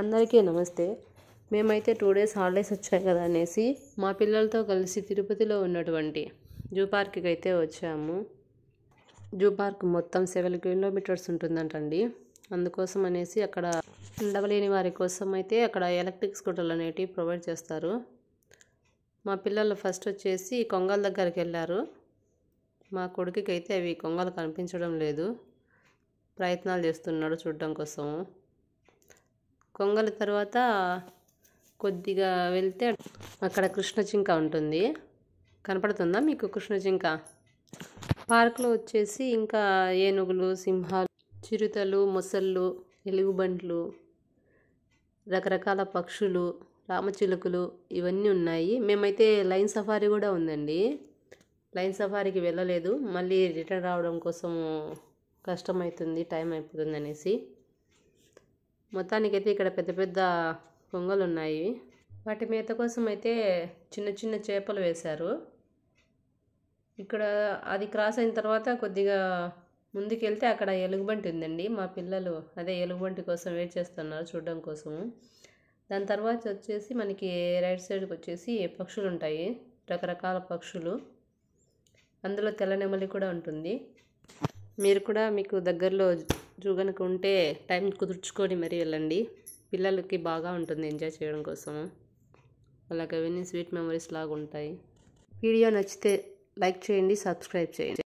అందరికీ నమస్తే. మేమైతే 2 డేస్ హాలిడేస్ వచ్చాయి కదా అనేసి మా పిల్లలతో కలిసి తిరుపతిలో ఉన్నటువంటి జూ పార్క్కి అయితే వచ్చాము. జూ పార్క్ మొత్తం 7 కిలోమీటర్స్ ఉంటుందంటండి. అందుకోసం అనేసి అక్కడ ఉండవలేని వారి కోసం అయితే అక్కడ ఎలక్ట్రిక్ స్కూటర్లు అనేటివి ప్రొవైడ్ చేస్తారు. మా పిల్లలు ఫస్ట్ వచ్చేసి కొంగల దగ్గరికి వెళ్ళారు. మా కొడుకుకి అయితే అవి కొంగలు కనిపించడం లేదు, ప్రయత్నాలు చేస్తున్నాడు చూడడం కోసం. కొంగల తర్వాత కొద్దిగా వెళ్తే అక్కడ కృష్ణ జింక ఉంటుంది. కనపడుతుందా మీకు కృష్ణ జింక? పార్క్లో వచ్చేసి ఇంకా ఏనుగులు, సింహాలు, చిరుతలు, మొసళ్ళు, ఎలుగుబంట్లు, రకరకాల పక్షులు, రామచిలుకలు ఇవన్నీ ఉన్నాయి. మేమైతే లైన్ సఫారీ కూడా ఉందండి. లైన్ సఫారీకి వెళ్ళలేదు, మళ్ళీ రిటర్న్ రావడం కోసం కష్టమవుతుంది, టైం అయిపోతుంది అనేసి. మొత్తానికైతే ఇక్కడ పెద్ద పెద్ద కొంగలు ఉన్నాయి. వాటి మేత కోసం అయితే చిన్న చిన్న చేపలు వేశారు. ఇక్కడ అది క్రాస్ అయిన తర్వాత కొద్దిగా ముందుకెళ్తే అక్కడ ఎలుగుబంటి ఉందండి. మా పిల్లలు అదే ఎలుగుబంటి కోసం వెయిట్ చేస్తున్నారు చూడడం కోసము. దాని తర్వాత వచ్చేసి మనకి రైట్ సైడ్కి వచ్చేసి పక్షులు ఉంటాయి, రకరకాల పక్షులు. అందులో తెల్ల నెమలి కూడా ఉంటుంది. మీరు కూడా మీకు దగ్గరలో జూ కనుక ఉంటే టైం కుదుర్చుకొని మరీ వెళ్ళండి. పిల్లలకి బాగా ఉంటుంది ఎంజాయ్ చేయడం కోసము. అలాగే అవన్నీ స్వీట్ మెమరీస్ లాగా ఉంటాయి. వీడియో నచ్చితే లైక్ చేయండి, సబ్స్క్రైబ్ చేయండి.